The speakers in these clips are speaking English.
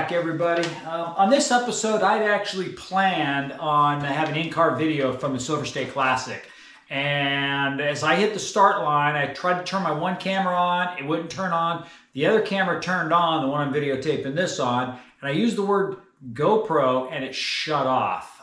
back, everybody. On this episode, I'd actually planned on having an in-car video from the Silver State Classic. And as I hit the start line, I tried to turn my one camera on. It wouldn't turn on. The other camera turned on, the one I'm videotaping this on. And I used the word GoPro and it shut off.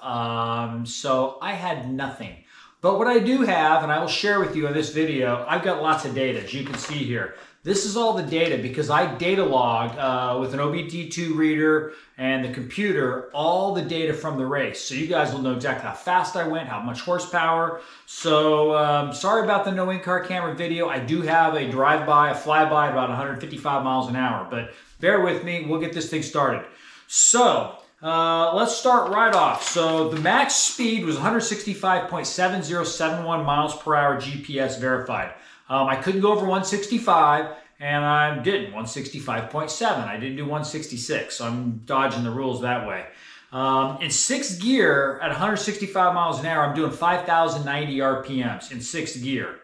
So I had nothing. But what I do have, and I will share with you in this video, I've got lots of data, as you can see here. This is all the data because I data logged with an OBD2 reader and the computer all the data from the race. So you guys will know exactly how fast I went, how much horsepower. So sorry about the no in-car camera video. I do have a drive-by, a flyby about 155 miles an hour, but bear with me, we'll get this thing started. So let's start right off. So the max speed was 165.7071 miles per hour GPS verified. I couldn't go over 165, and I didn't, 165.7. I didn't do 166, so I'm dodging the rules that way. In sixth gear, at 165 miles an hour, I'm doing 5,090 RPMs in sixth gear.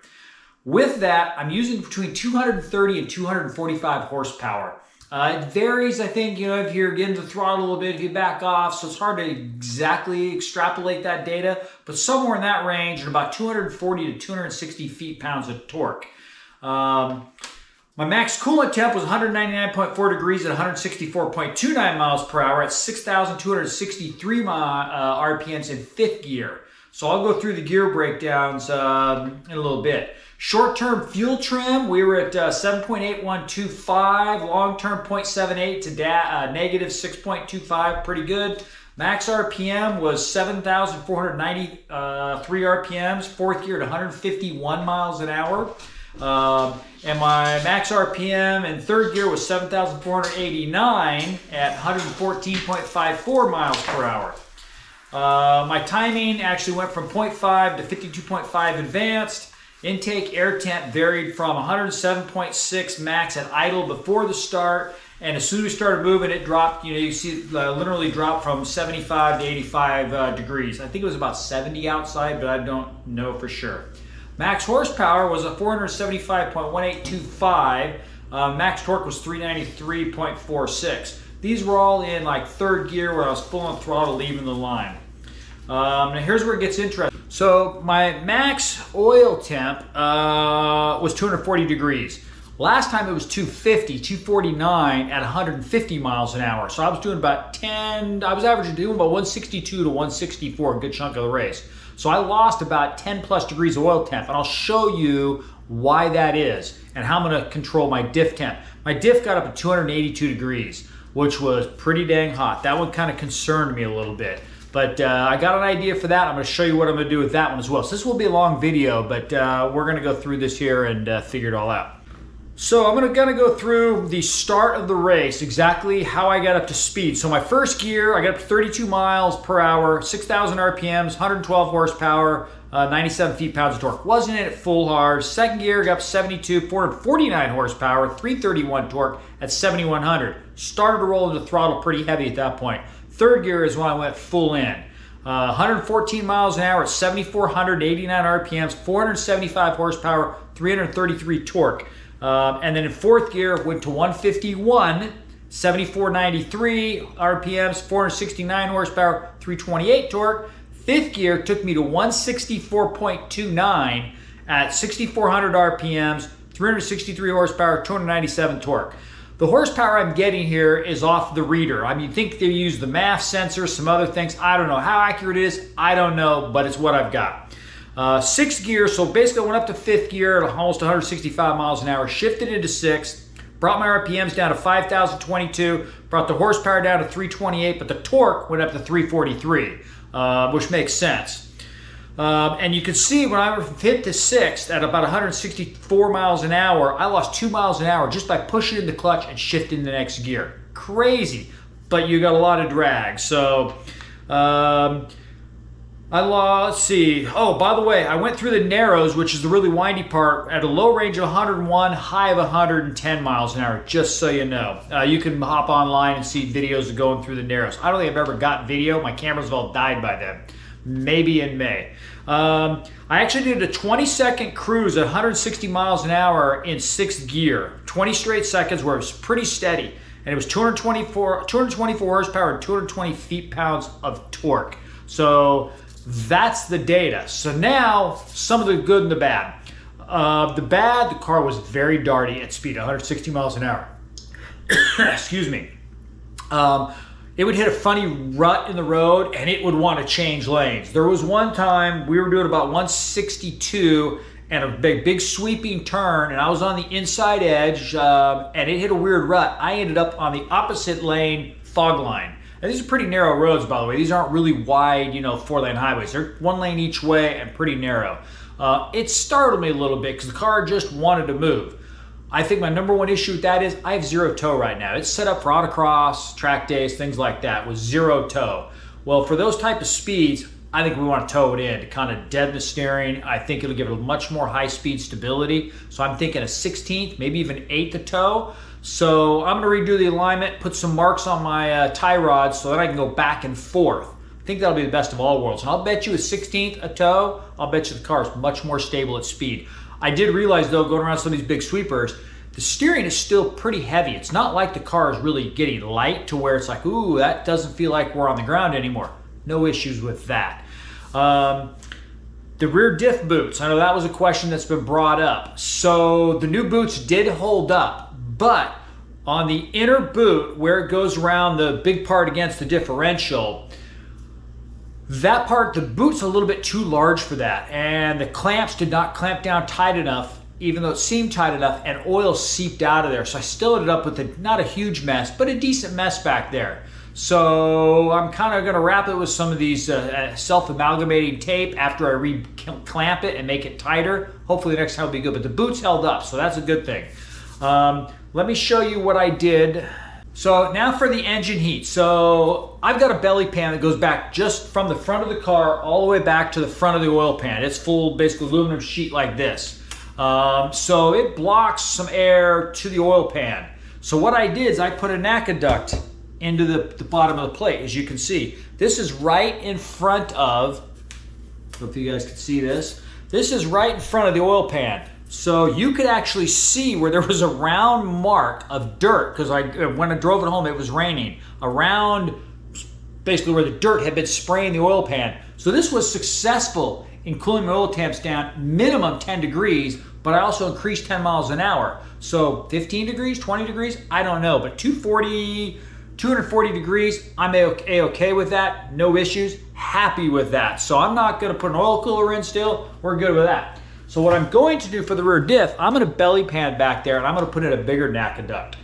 With that, I'm using between 230 and 245 horsepower. It varies, I think, if you're getting the throttle a little bit, if you back off, so it's hard to exactly extrapolate that data, but somewhere in that range, at about 240 to 260 feet-pounds of torque. My max coolant temp was 199.4 degrees at 164.29 miles per hour at 6,263 RPMs in fifth gear. So I'll go through the gear breakdowns in a little bit. Short-term fuel trim, we were at 7.8125. Long-term 0.78 to negative 6.25, pretty good. Max RPM was 7,493 RPMs, fourth gear at 151 miles an hour. And my max RPM in third gear was 7,489 at 114.54 miles per hour. My timing actually went from 0.5 to 52.5 advanced. Intake air temp varied from 107.6 max at idle before the start, and as soon as we started moving, it dropped. You see it literally dropped from 75 to 85 degrees. I think it was about 70 outside, but I don't know for sure. Max horsepower was a 475.1825. Max torque was 393.46. These were all in like third gear where I was full on throttle leaving the line. Now here's where it gets interesting. So my max oil temp was 240 degrees. Last time it was 250, 249 at 150 miles an hour. So I was doing about I was averaging doing about 162 to 164 a good chunk of the race. So I lost about 10 plus degrees of oil temp, and I'll show you why that is and how I'm gonna control my diff temp. My diff got up to 282 degrees, which was pretty dang hot. That one kind of concerned me a little bit. But I got an idea for that. I'm going to show you what I'm going to do with that one as well. So this will be a long video, but we're going to go through this here and figure it all out. So I'm going to go through the start of the race, exactly how I got up to speed. So my first gear, I got up to 32 miles per hour, 6,000 RPMs, 112 horsepower, 97 feet-pounds of torque. Wasn't it at full hard. Second gear, got up to 72, 449 horsepower, 331 torque at 7,100. Started to roll into the throttle pretty heavy at that point. Third gear is when I went full in. 114 miles an hour at 7,489 RPMs, 475 horsepower, 333 torque. And then in fourth gear, went to 151, 7,493 RPMs, 469 horsepower, 328 torque. Fifth gear took me to 164.29 at 6,400 RPMs, 363 horsepower, 297 torque. The horsepower I'm getting here is off the reader. I mean, you think they use the MAF sensor, some other things. I don't know how accurate it is. I don't know, but it's what I've got. Sixth gear, so basically I went up to fifth gear at almost 165 miles an hour, shifted into sixth, brought my RPMs down to 5,022, brought the horsepower down to 328, but the torque went up to 343, which makes sense. And you can see when I hit the sixth at about 164 miles an hour, I lost 2 miles an hour just by pushing in the clutch and shifting the next gear. Crazy, but you got a lot of drag. So let's see. Oh, by the way, I went through the narrows, which is the really windy part, at a low range of 101, high of 110 miles an hour, just so you know. You can hop online and see videos of going through the narrows. I don't think I've ever got video. My cameras have all died by then. Maybe in May. I actually did a 20-second cruise at 160 miles an hour in sixth gear. 20 straight seconds where it was pretty steady. and it was 224 horsepower and 220 feet-pounds of torque. So that's the data. So now, some of the good and the bad. The car was very darty at speed, 160 miles an hour. Excuse me. It would hit a funny rut in the road and it would want to change lanes. There was one time we were doing about 162 and a big sweeping turn, and I was on the inside edge and it hit a weird rut. I ended up on the opposite lane fog line. And these are pretty narrow roads, by the way. These aren't really wide, 4-lane highways. They're 1 lane each way and pretty narrow. It startled me a little bit because the car just wanted to move. I think my number one issue with that is I have 0 tow right now. It's set up for autocross, track days, things like that with 0 tow. Well, for those type of speeds, I think we want to tow it in to kind of deaden the steering. I think it'll give it a much more high-speed stability. So I'm thinking a 16th, maybe even 8th to tow. So I'm going to redo the alignment, put some marks on my tie rods so that I can go back and forth. I think that'll be the best of all worlds. And I'll bet you a 16th a tow, I'll bet you the car is much more stable at speed. I did realize, though, going around some of these big sweepers, the steering is still pretty heavy. It's not like the car is really getting light to where it's like, ooh, that doesn't feel like we're on the ground anymore. No issues with that. The rear diff boots, I know that was a question that's been brought up. So the new boots did hold up, but on the inner boot where it goes around the big part against the differential, that part, the boot's a little bit too large for that, and the clamps did not clamp down tight enough, even though it seemed tight enough, and oil seeped out of there. So I still ended up with not a huge mess, but a decent mess back there. So I'm kind of going to wrap it with some of these self-amalgamating tape after I re-clamp it and make it tighter. Hopefully the next time will be good, but the boots held up, so that's a good thing. Let me show you what I did. So now for the engine heat. So I've got a belly pan that goes back just from the front of the car all the way back to the front of the oil pan. It's full, basically aluminum sheet like this. So it blocks some air to the oil pan. So what I did is I put a NACA duct into the bottom of the plate, as you can see. This is right in front of, hope you guys can see this. This is right in front of the oil pan. So you could actually see where there was a round mark of dirt, because when I drove it home, it was raining, around basically where the dirt had been spraying the oil pan. So this was successful in cooling my oil temps down minimum 10 degrees, but I also increased 10 miles an hour. So 15 degrees, 20 degrees, I don't know, but 240 degrees, I'm okay with that, no issues, happy with that. So I'm not gonna put an oil cooler in still, we're good with that. So what I'm going to do for the rear diff, I'm gonna belly pan back there and I'm gonna put in a bigger NACA duct.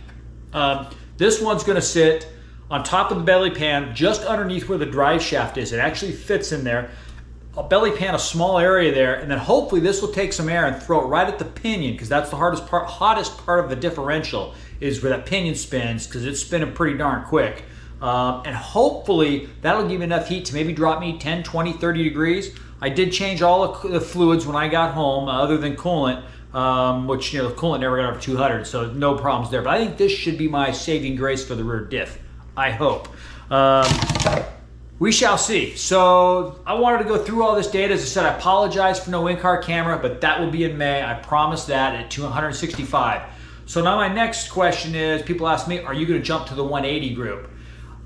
This one's gonna sit on top of the belly pan, just underneath where the drive shaft is. It actually fits in there. I'll belly pan a small area there, and then hopefully this will take some air and throw it right at the pinion, because that's the hottest part of the differential, is where that pinion spins, because it's spinning pretty darn quick. And hopefully that'll give me enough heat to maybe drop me 10, 20, 30 degrees. I did change all the fluids when I got home, other than coolant, which, the coolant never got over 200, so no problems there. But I think this should be my saving grace for the rear diff, I hope. We shall see. So I wanted to go through all this data. As I said, I apologize for no in-car camera, but that will be in May. I promise that at 265. So now my next question is, people ask me, are you going to jump to the 180 group?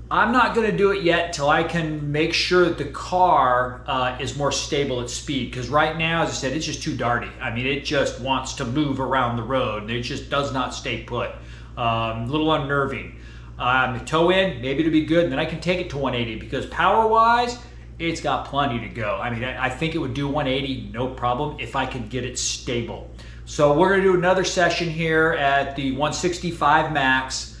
I'm not going to do it yet until I can make sure that the car is more stable at speed. Because right now, as I said, it's just too darty. I mean, it just wants to move around the road. It just does not stay put. A little unnerving. Tow in, maybe it'll be good, and then I can take it to 180, because power-wise, it's got plenty to go. I mean, I think it would do 180, no problem, if I could get it stable. So we're going to do another session here at the 165 max,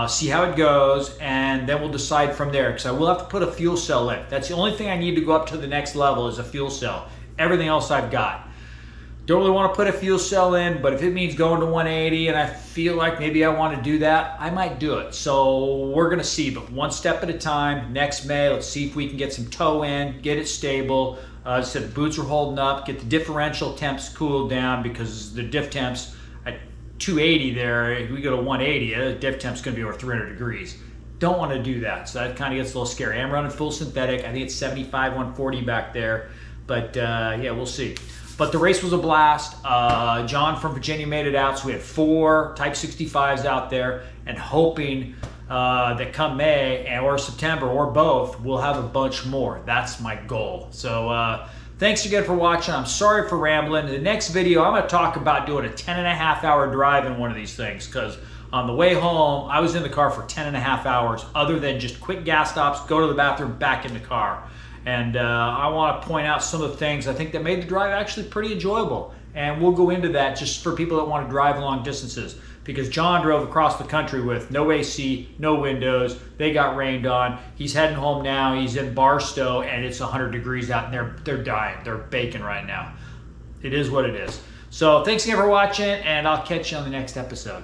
see how it goes, and then we'll decide from there, because I will have to put a fuel cell in. That's the only thing I need to go up to the next level, is a fuel cell. Everything else I've got. Don't really want to put a fuel cell in, but if it means going to 180 and I feel like maybe I want to do that, I might do it. So we're going to see, but one step at a time. Next May, let's see if we can get some tow in, get it stable. As I said, the boots are holding up, get the differential temps cooled down, because the diff temps at 280 there, if we go to 180, the diff temp's going to be over 300 degrees. Don't want to do that, so that kind of gets a little scary. I'm running full synthetic. I think it's 75, 140 back there, but yeah, we'll see. But the race was a blast. John from Virginia made it out, so we had 4 Type 65s out there, and hoping that come May or September or both, we'll have a bunch more. That's my goal. So thanks again for watching. I'm sorry for rambling. In the next video, I'm going to talk about doing a 10.5-hour drive in one of these things, because on the way home, I was in the car for 10.5 hours, other than just quick gas stops, go to the bathroom, back in the car. And I want to point out some of the things I think that made the drive actually pretty enjoyable. And we'll go into that just for people that want to drive long distances. Because John drove across the country with no AC, no windows. They got rained on. He's heading home now. He's in Barstow, and it's 100 degrees out, and they're dying. They're baking right now. It is what it is. So thanks again for watching, and I'll catch you on the next episode.